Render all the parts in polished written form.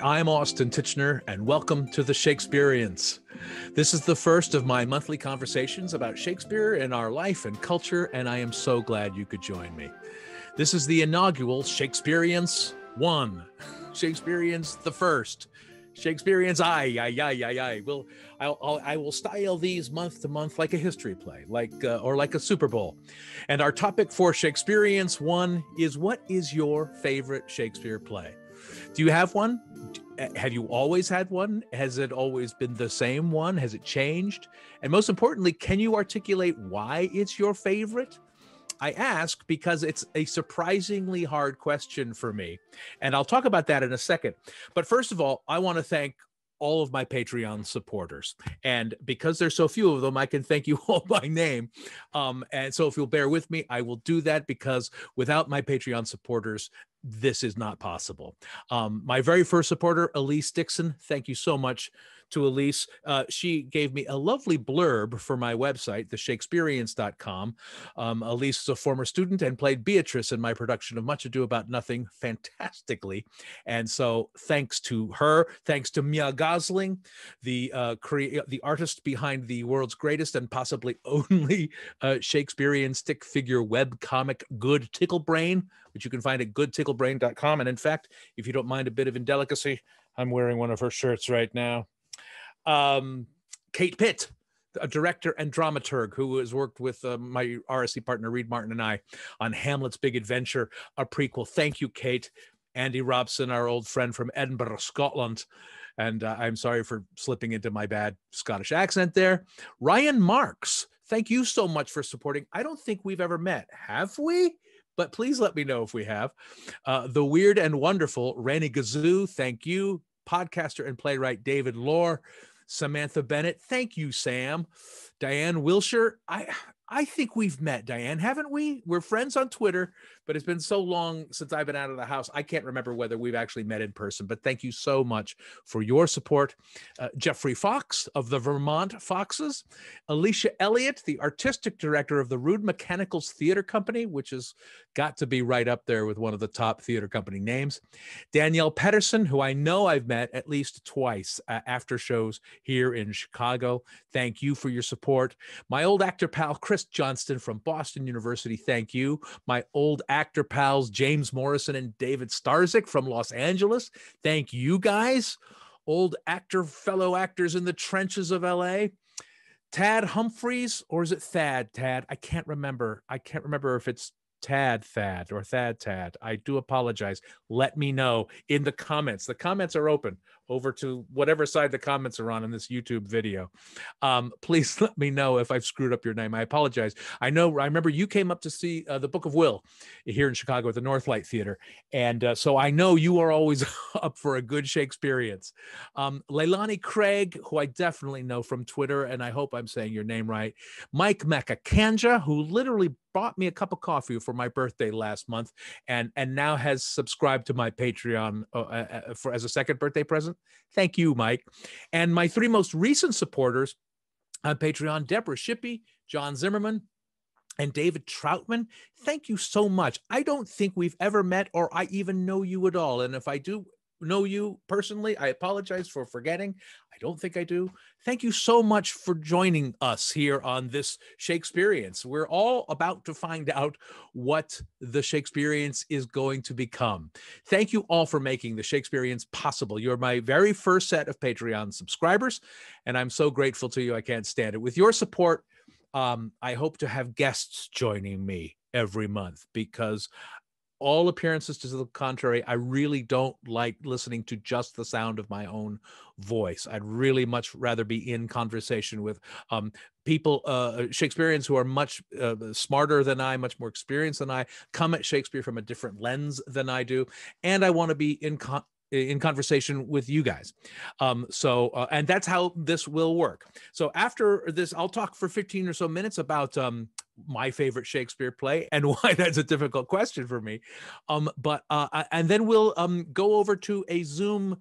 I'm Austin Tichenor, and welcome to the Shakespeareance. This is the first of my monthly conversations about Shakespeare and our life and culture, and I am so glad you could join me. This is the inaugural Shakespeareance 1, Shakespeareance the first, Shakespeareance I. I will style these month to month like a history play, or like a Super Bowl. And our topic for Shakespeareance 1 is, what is your favorite Shakespeare play? Do you have one? Have you always had one? Has it always been the same one? Has it changed? And most importantly, can you articulate why it's your favorite? I ask because it's a surprisingly hard question for me. And I'll talk about that in a second. But first of all, I want to thank all of my Patreon supporters. And because there's so few of them, I can thank you all by name. And so if you'll bear with me, I will do that, because without my Patreon supporters, this is not possible. My very first supporter, Elise Dixon, thank you so much to Elise. She gave me a lovely blurb for my website, theshakespeareance.com. Elise is a former student and played Beatrice in my production of Much Ado About Nothing fantastically. And so thanks to her, thanks to Mia Gosling, the artist behind the world's greatest and possibly only Shakespearean stick figure web comic, Good Tickle Brain, which you can find at goodticklebrain.com. And in fact, if you don't mind a bit of indelicacy, I'm wearing one of her shirts right now. Kate Pitt, a director and dramaturg who has worked with my RSC partner, Reed Martin, and I on Hamlet's Big Adventure, a prequel. Thank you, Kate. Andy Robson, our old friend from Edinburgh, Scotland. And I'm sorry for slipping into my bad Scottish accent there. Ryan Marks, thank you so much for supporting. I don't think we've ever met. Have we? But please let me know if we have. The weird and wonderful Randy Gazoo, thank you. Podcaster and playwright David Lohr. Samantha Bennett, thank you, Sam. Diane Wilshire, I think we've met, Diane, haven't we? We're friends on Twitter, but it's been so long since I've been out of the house, I can't remember whether we've actually met in person, but thank you so much for your support. Jeffrey Fox of the Vermont Foxes. Alicia Elliott, the artistic director of the Rude Mechanicals Theater Company, which has got to be right up there with one of the top theater company names. Danielle Pedersen, who I know I've met at least twice after shows here in Chicago. Thank you for your support. My old actor pal, Chris Johnston from Boston University, thank you. My old actor pals, James Morrison and David Starzyk from Los Angeles, thank you guys. Old fellow actors in the trenches of LA. Tad Humphreys, or is it Thad? Tad, I can't remember. I can't remember if it's Thad or Tad. I do apologize. Let me know in the comments. The comments are open over to whatever side the comments are on in this YouTube video. Please let me know if I've screwed up your name. I apologize. I remember you came up to see the Book of Will here in Chicago at the Northlight Theater. And so I know you are always up for a good Shakespeareance. Leilani Craig, who I definitely know from Twitter, and I hope I'm saying your name right. Mike Makakanja, who literally bought me a cup of coffee for my birthday last month and now has subscribed to my Patreon as a second birthday present. Thank you, Mike. And my three most recent supporters on Patreon, Deborah Shippey, John Zimmerman, and David Troutman. Thank you so much. I don't think we've ever met or I even know you at all. And if I do know you personally, I apologize for forgetting. I don't think I do. Thank you so much for joining us here on this Shakespeareance. We're all about to find out what the Shakespeareance is going to become. Thank you all for making the Shakespeareance possible. You're my very first set of Patreon subscribers, and I'm so grateful to you. I can't stand it. With your support, I hope to have guests joining me every month, because all appearances to the contrary, I really don't like listening to just the sound of my own voice. I'd really much rather be in conversation with people, Shakespeareans who are much smarter than I, much more experienced than I, come at Shakespeare from a different lens than I do. And I want to be in conversation with you guys. And that's how this will work. So after this, I'll talk for 15 or so minutes about my favorite Shakespeare play and why that's a difficult question for me. And then we'll go over to a Zoom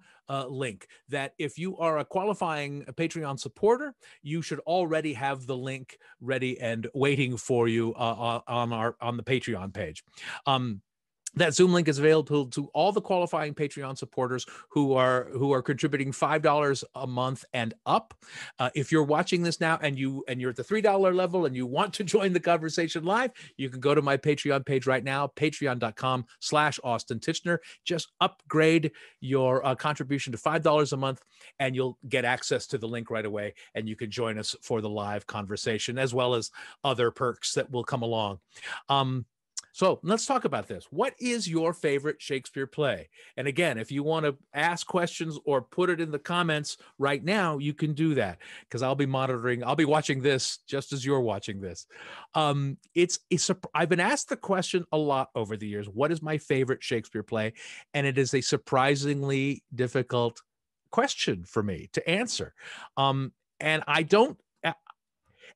link that if you are a qualifying Patreon supporter, you should already have the link ready and waiting for you on the Patreon page. That Zoom link is available to all the qualifying Patreon supporters who are contributing $5 a month and up. If you're watching this now and you're at the $3 level and you want to join the conversation live, you can go to my Patreon page right now, patreon.com/Austin Tichenor. Just upgrade your contribution to $5 a month, and you'll get access to the link right away, and you can join us for the live conversation as well as other perks that will come along. So let's talk about this. What is your favorite Shakespeare play? And again, if you want to ask questions or put it in the comments right now, you can do that, because I'll be watching this just as you're watching this. I've been asked the question a lot over the years, what is my favorite Shakespeare play? And it is a surprisingly difficult question for me to answer.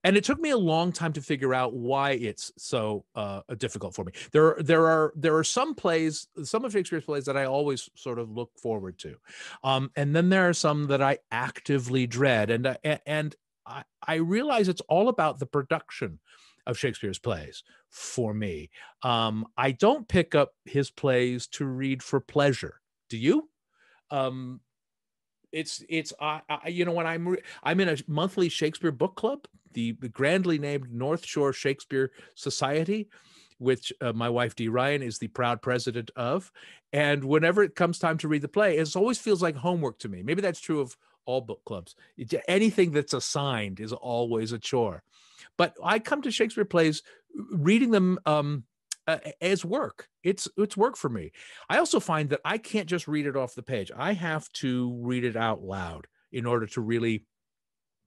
And it took me a long time to figure out why it's so difficult for me. There are some plays, some of Shakespeare's plays that I always sort of look forward to, and then there are some that I actively dread. And I realize it's all about the production of Shakespeare's plays for me. I don't pick up his plays to read for pleasure. Do you? When I'm in a monthly Shakespeare book club, the grandly named North Shore Shakespeare Society, which my wife Dee Ryan is the proud president of. And whenever it comes time to read the play, it always feels like homework to me. Maybe that's true of all book clubs. Anything that's assigned is always a chore. But I come to Shakespeare plays reading them as work. It's work for me. I also find that I can't just read it off the page. I have to read it out loud in order to really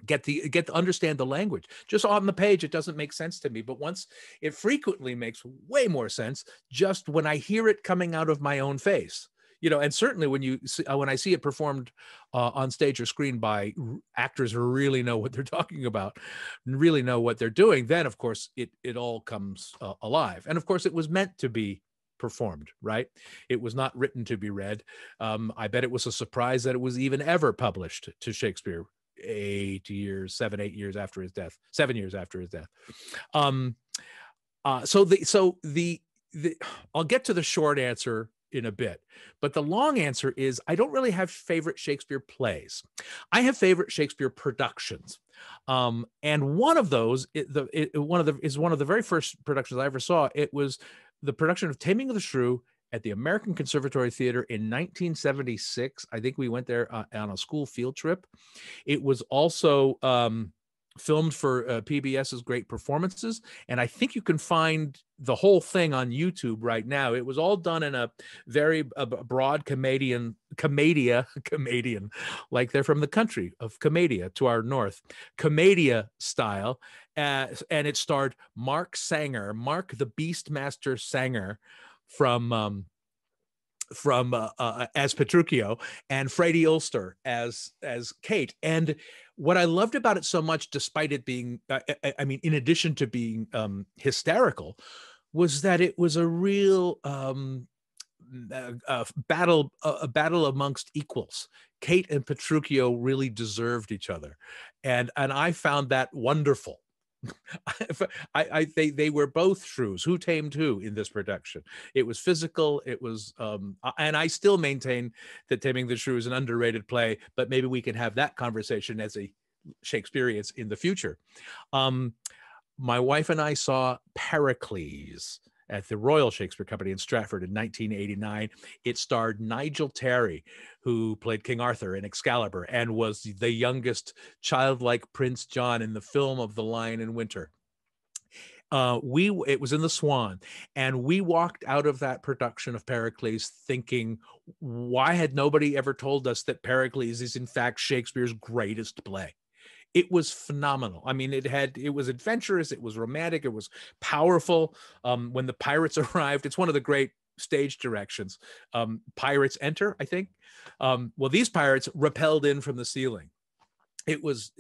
get to understand the language. Just on the page, it doesn't make sense to me. But once it frequently makes way more sense just when I hear it coming out of my own face. And certainly when I see it performed on stage or screen by actors who really know what they're talking about, really know what they're doing, then of course it all comes alive. And of course it was meant to be performed, right? It was not written to be read. I bet it was a surprise that it was even ever published to Shakespeare 7 years after his death. I'll get to the short answer in a bit, but the long answer is I don't really have favorite Shakespeare plays. I have favorite Shakespeare productions, and one of those is one of the very first productions I ever saw. It was the production of Taming of the Shrew at the American Conservatory Theater in 1976. I think we went there on a school field trip. It was also filmed for PBS's Great Performances, and I think you can find the whole thing on YouTube right now. It was all done in a very broad comedian, like they're from the country of Commedia to our north, Commedia style, and it starred Mark the Beastmaster Sanger, as Petruchio, and Freddie Ulster as Kate. And what I loved about it so much, despite it being, in addition to being hysterical, was that it was a real battle amongst equals. Kate and Petruchio really deserved each other, and I found that wonderful. They were both shrews. Who tamed who in this production? It was physical. It was, and I still maintain that Taming the Shrew is an underrated play. But maybe we can have that conversation as a Shakespeareance in the future. My wife and I saw Pericles at the Royal Shakespeare Company in Stratford in 1989. It starred Nigel Terry, who played King Arthur in Excalibur and was the youngest childlike Prince John in the film of The Lion in Winter. It was in the Swan, and we walked out of that production of Pericles thinking, why had nobody ever told us that Pericles is in fact Shakespeare's greatest play? It was phenomenal. It was adventurous. It was romantic. It was powerful. When the pirates arrived, it's one of the great stage directions. Pirates enter, I think. Well, these pirates rappelled in from the ceiling. It was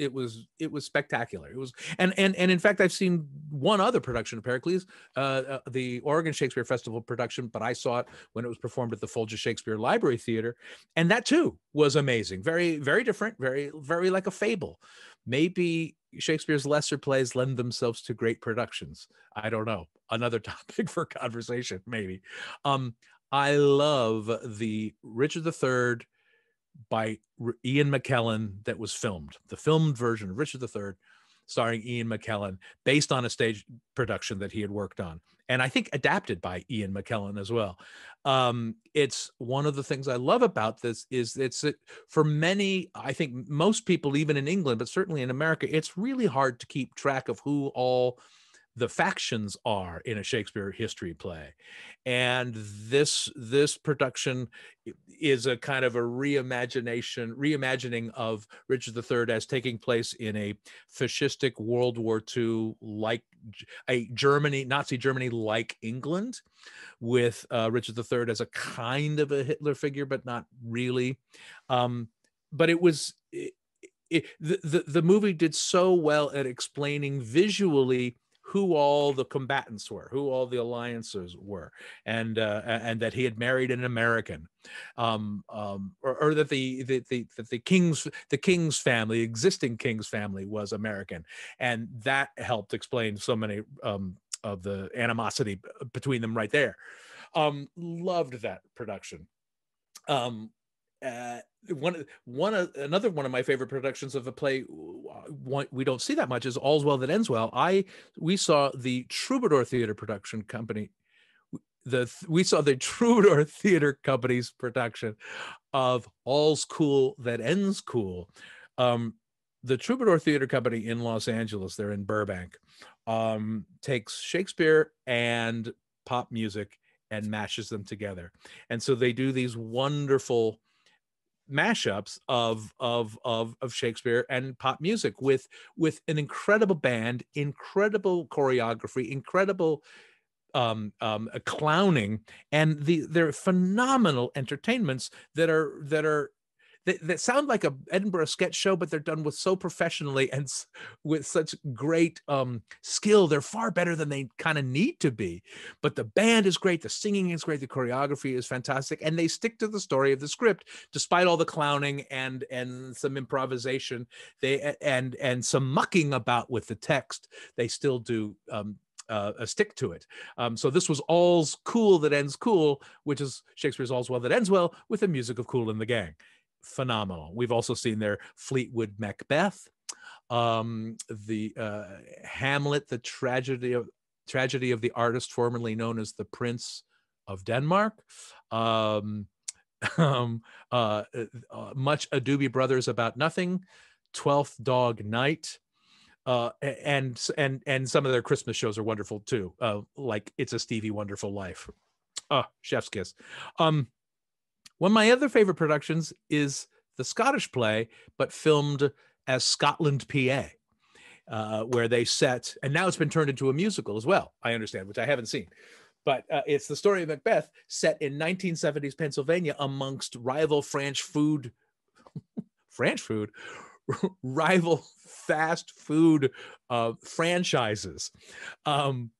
spectacular. It was, and in fact, I've seen one other production of Pericles, the Oregon Shakespeare Festival production, but I saw it when it was performed at the Folger Shakespeare Library Theater, and that too was amazing. Very, very different. Very, very like a fable. maybe Shakespeare's lesser plays lend themselves to great productions. I don't know. Another topic for conversation, maybe. I love the Richard III by Ian McKellen that was filmed, the filmed version of Richard III, starring Ian McKellen, based on a stage production that he had worked on, and I think adapted by Ian McKellen as well. It's one of the things I love about this is for many, I think most people, even in England, but certainly in America, it's really hard to keep track of who all the factions are in a Shakespeare history play. And this production is a kind of a reimagining of Richard III as taking place in a fascistic World War II, like a Nazi Germany like England, with Richard III as a kind of a Hitler figure, but not really. But it was the movie did so well at explaining visually who all the combatants were, who all the alliances were, and that he had married an American, or that the king's family, existing king's family, was American, and that helped explain so many of the animosity between them right there. Loved that production. Another one of my favorite productions of a play we don't see that much is All's Well That Ends Well. We saw the Troubadour Theater Production Company. We saw the Troubadour Theater Company's production of All's Cool That Ends Cool. The Troubadour Theater Company in Los Angeles, they're in Burbank, takes Shakespeare and pop music and mashes them together. And so they do these wonderful mashups of Shakespeare and pop music with an incredible band, incredible choreography, incredible clowning, and they're phenomenal entertainments that sound like a Edinburgh sketch show, but they're done with so professionally and with such great skill. They're far better than they kind of need to be. But the band is great, the singing is great, the choreography is fantastic, and they stick to the story of the script despite all the clowning and some improvisation. And some mucking about with the text. They still do stick to it. So this was All's Cool That Ends Cool, which is Shakespeare's All's Well That Ends Well, with the music of Kool and the Gang. Phenomenal. We've also seen their Fleetwood Macbeth, the Hamlet, the tragedy of the artist formerly known as the Prince of Denmark, Much Ado Brothers About Nothing, 12th Night, and some of their Christmas shows are wonderful too, like It's a Stevie Wonderful Life. Chef's kiss. One of my other favorite productions is the Scottish play, but filmed as Scotland, PA, where they set, and now it's been turned into a musical as well, I understand, which I haven't seen. But it's the story of Macbeth set in 1970s Pennsylvania amongst rival rival fast food franchises. And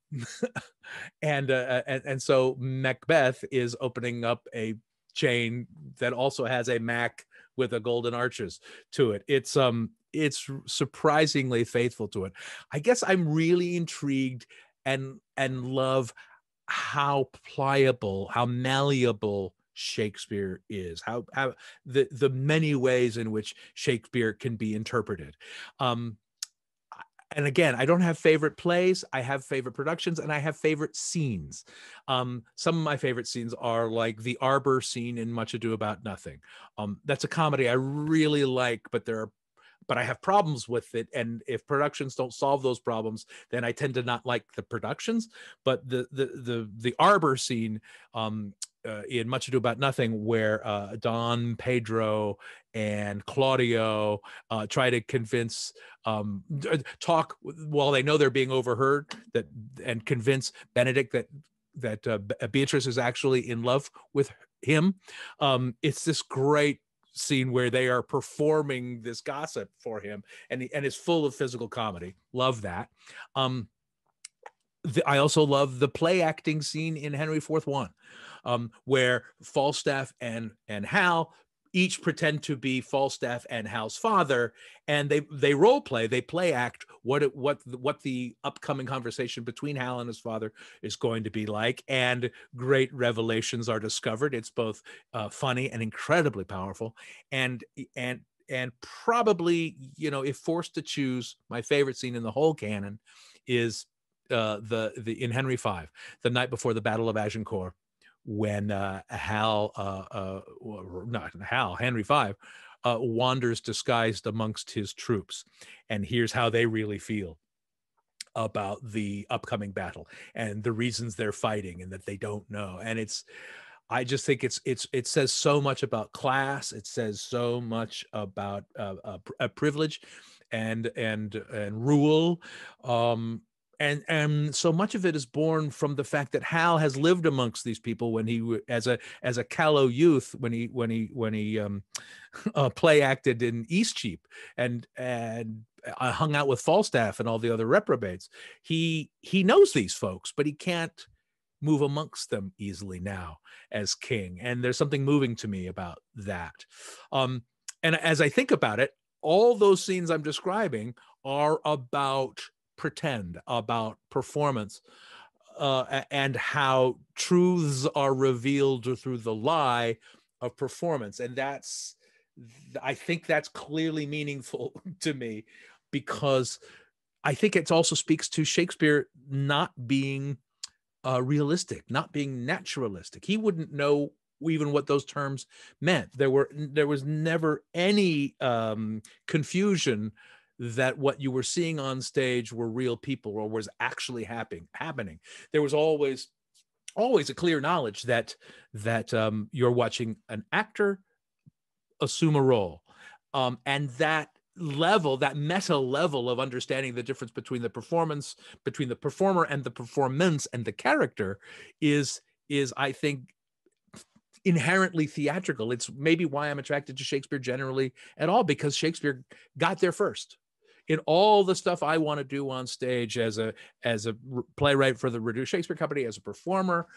so Macbeth is opening up a chain that also has a Mac with a golden arches to it. It's surprisingly faithful to it. I guess I'm really intrigued and love how pliable, how malleable Shakespeare is, how the many ways in which Shakespeare can be interpreted. And again, I don't have favorite plays. I have favorite productions, and I have favorite scenes. Some of my favorite scenes are like the arbor scene in Much Ado About Nothing. That's a comedy I really like, but I have problems with it. And if productions don't solve those problems, then I tend to not like the productions. But the arbor scene in Much Ado About Nothing, where Don, Pedro, and Claudio try to talk while they know they're being overheard, and convince Benedict that Beatrice is actually in love with him. It's this great scene where they are performing this gossip for him, and it's full of physical comedy. Love that. I also love the play acting scene in Henry IV 1, where Falstaff and Hal each pretend to be Falstaff and Hal's father, and they role play, they play act what the upcoming conversation between Hal and his father is going to be like, and great revelations are discovered. It's both funny and incredibly powerful, and probably, if forced to choose, my favorite scene in the whole canon is the in Henry V, the night before the Battle of Agincourt, when Henry V wanders disguised amongst his troops, and here's how they really feel about the upcoming battle and the reasons they're fighting and that they don't know. And I just think it says so much about class. It says so much about a privilege and rule. And so much of it is born from the fact that Hal has lived amongst these people when he, as a callow youth, when he play acted in Eastcheap and hung out with Falstaff and all the other reprobates. He knows these folks, but he can't move amongst them easily now as king. And there's something moving to me about that. And as I think about it, all those scenes I'm describing are about pretend, about performance, and how truths are revealed through the lie of performance. And I think that's clearly meaningful to me, because I think it also speaks to Shakespeare not being realistic, not being naturalistic. He wouldn't know even what those terms meant. There was never any confusion that what you were seeing on stage were real people or was actually happening. There was always a clear knowledge that you're watching an actor assume a role, and that meta level of understanding the difference between the performance, between the performer and the performance and the character is I think inherently theatrical. It's maybe why I'm attracted to Shakespeare generally at all, because Shakespeare got there first. In all the stuff I want to do on stage as a playwright for the Reduced Shakespeare Company, as a performer,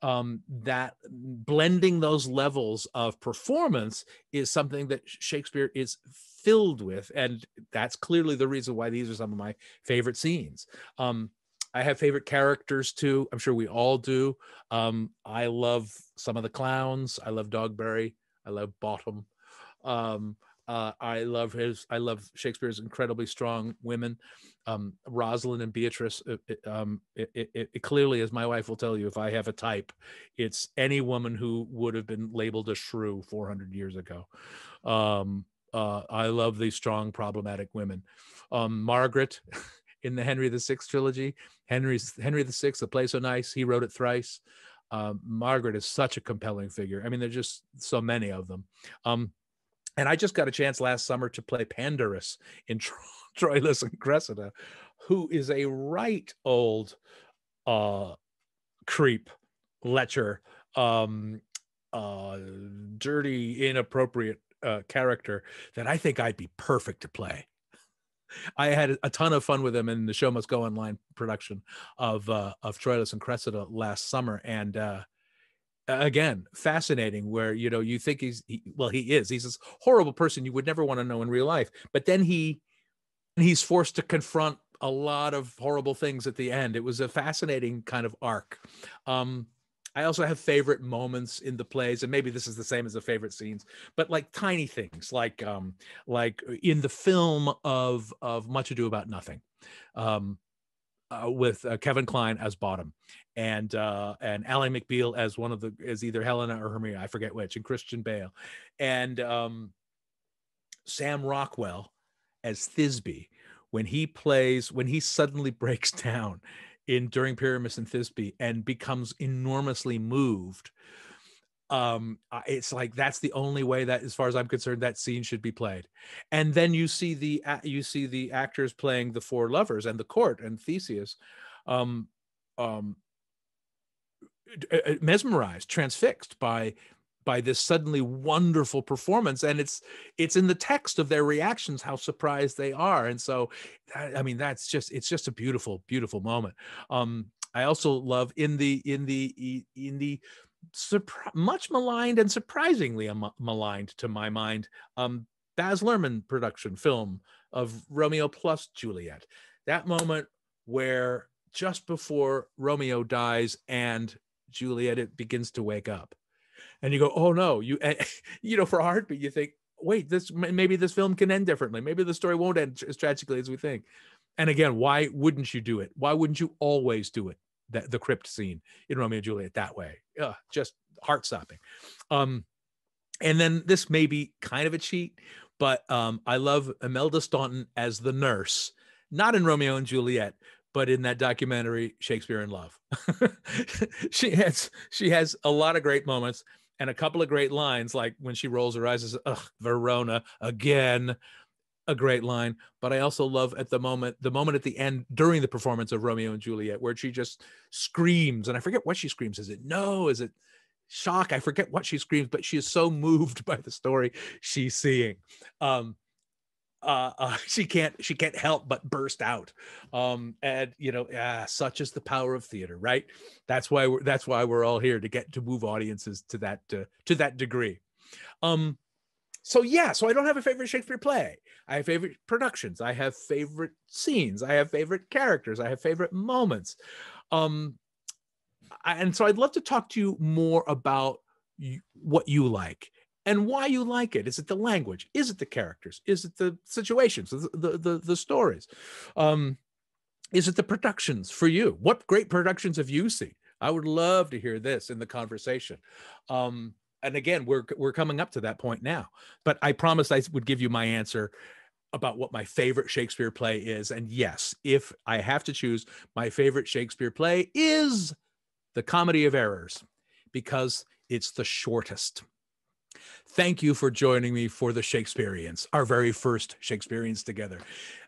that blending those levels of performance is something that Shakespeare is filled with, and that's clearly the reason why these are some of my favorite scenes. I have favorite characters too. I'm sure we all do. I love some of the clowns. I love Dogberry. I love Bottom. I love Shakespeare's incredibly strong women, Rosalind and Beatrice. It clearly, as my wife will tell you, if I have a type, it's any woman who would have been labeled a shrew 400 years ago. I love these strong, problematic women. Margaret in the Henry VI trilogy, Henry VI, the play so nice, he wrote it thrice. Margaret is such a compelling figure. I mean, there's just so many of them. And I just got a chance last summer to play Pandarus in Troilus and Cressida, who is a right old creep, lecher, dirty, inappropriate character that I think I'd be perfect to play. I had a ton of fun with him in the Show Must Go Online production of Troilus and Cressida last summer, and again, fascinating, where you think he's this horrible person you would never want to know in real life, but then he's forced to confront a lot of horrible things at the end. It was a fascinating kind of arc. I also have favorite moments in the plays, and maybe this is the same as the favorite scenes, but like tiny things, like in the film of Much Ado About Nothing, with Kevin Kline as Bottom, and Ally McBeal as either Helena or Hermia, I forget which, and Christian Bale, and Sam Rockwell as Thisbe, when he suddenly breaks down during Pyramus and Thisbe and becomes enormously moved. It's like, that's the only way that, as far as I'm concerned, that scene should be played. And then you see the actors playing the four lovers and the court and Theseus, mesmerized, transfixed by this suddenly wonderful performance. And it's in the text of their reactions how surprised they are. And so, I mean, it's just a beautiful, beautiful moment. I also love in the much maligned and surprisingly maligned to my mind, Baz Luhrmann production film of Romeo plus Juliet. That moment where just before Romeo dies and Juliet begins to wake up, and you go, oh no, for a heartbeat, you think, wait, maybe this film can end differently. Maybe the story won't end as tragically as we think. And again, why wouldn't you do it? Why wouldn't you always do it? The crypt scene in Romeo and Juliet that way, just heart-stopping. And then this may be kind of a cheat, but I love Imelda Staunton as the nurse, not in Romeo and Juliet, but in that documentary Shakespeare in Love. she has a lot of great moments and a couple of great lines, like when she rolls her eyes and says, "Ugh, Verona again." A great line. But I also love the moment at the end during the performance of Romeo and Juliet, where she just screams, and I forget what she screams. Is it no? Is it shock? I forget what she screams, but she is so moved by the story she's seeing. She can't help but burst out. And such is the power of theater, right? That's why we're all here, to move audiences to that degree. So I don't have a favorite Shakespeare play. I have favorite productions. I have favorite scenes. I have favorite characters. I have favorite moments. And so I'd love to talk to you more about what you like and why you like it. Is it the language? Is it the characters? Is it the situations, the stories? Is it the productions for you? What great productions have you seen? I would love to hear this in the conversation. And again, we're coming up to that point now, but I promised I would give you my answer about what my favorite Shakespeare play is. And yes, if I have to choose, my favorite Shakespeare play is The Comedy of Errors, because it's the shortest. Thank you for joining me for the Shakespeareance, our very first Shakespeareance together.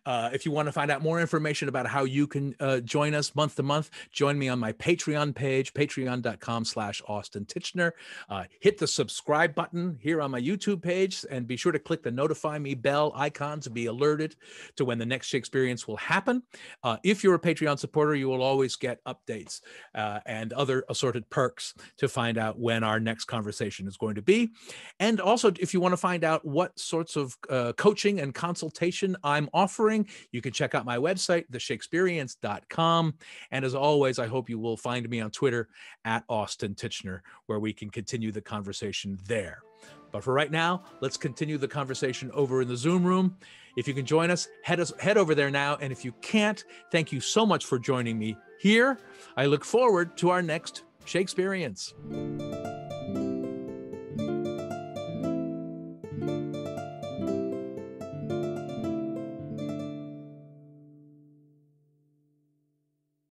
If you want to find out more information about how you can join us month to month, join me on my Patreon page, patreon.com/Austin Tichenor. Hit the subscribe button here on my YouTube page, and be sure to click the notify me bell icon to be alerted to when the next Shakespeareance will happen. If you're a Patreon supporter, you will always get updates and other assorted perks to find out when our next conversation is going to be. And also, if you want to find out what sorts of coaching and consultation I'm offering, you can check out my website, theshakespeareance.com. And as always, I hope you will find me on Twitter at Austin Tichenor, where we can continue the conversation there. But for right now, let's continue the conversation over in the Zoom room. If you can join us, head over there now. And if you can't, thank you so much for joining me here. I look forward to our next Shakespeareance.